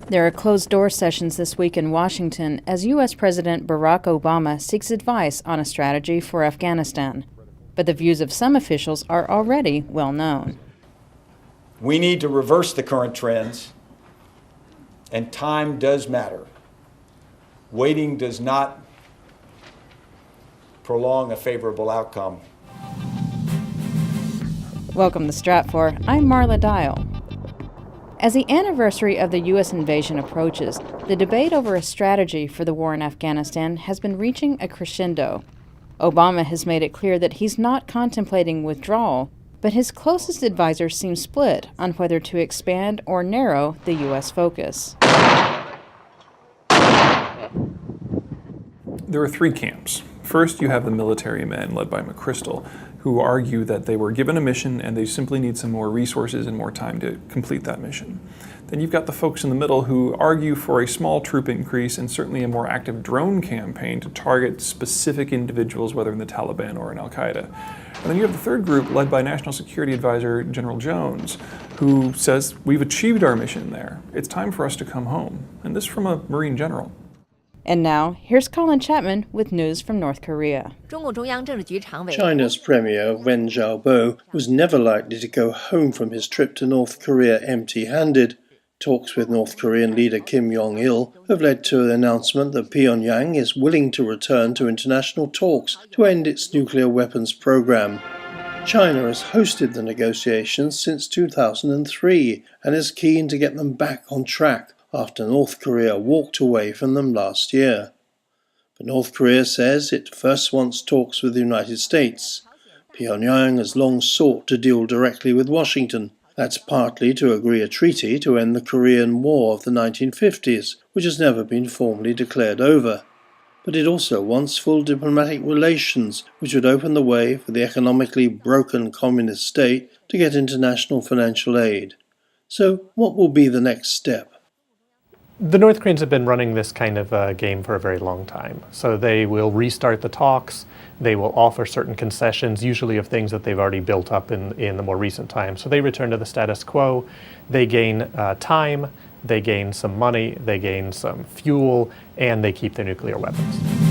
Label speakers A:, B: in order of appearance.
A: There are closed-door sessions this week in Washington as U.S. President Barack Obama seeks advice on a strategy for Afghanistan. But the views of some officials are already well known.
B: We need to reverse the current trends, and time does matter. Waiting does not prolong a favorable outcome.
A: Welcome to Stratfor. I'm Marla Dial. As the anniversary of the U.S. invasion approaches, the debate over a strategy for the war in Afghanistan has been reaching a crescendo. Obama has made it clear that he's not contemplating withdrawal, but his closest advisors seem split on whether to expand or narrow the U.S. focus.
C: There are three camps. First, you have the military men led by McChrystal, who argue that they were given a mission and they simply need some more resources and more time to complete that mission. Then you've got the folks in the middle who argue for a small troop increase and certainly a more active drone campaign to target specific individuals, whether in the Taliban or in Al-Qaeda. And then you have the third group led by National Security Advisor General Jones, who says, we've achieved our mission there. It's time for us to come home. And this from a Marine general.
A: And now, here's Colin Chapman with news from North Korea.
D: China's Premier Wen Jiabao was never likely to go home from his trip to North Korea empty-handed. Talks with North Korean leader Kim Jong-il have led to an announcement that Pyongyang is willing to return to international talks to end its nuclear weapons program. China has hosted the negotiations since 2003 and is keen to get them back on track after North Korea walked away from them last year. But North Korea says it first wants talks with the United States. Pyongyang has long sought to deal directly with Washington. That's partly to agree a treaty to end the Korean War of the 1950s, which has never been formally declared over. But it also wants full diplomatic relations, which would open the way for the economically broken communist state to get international financial aid. So what will be the next step?
E: The North Koreans have been running this kind of game for a very long time. So they will restart the talks, they will offer certain concessions, usually of things that they've already built up in the more recent times. So they return to the status quo, they gain time, they gain some money, they gain some fuel, and they keep their nuclear weapons.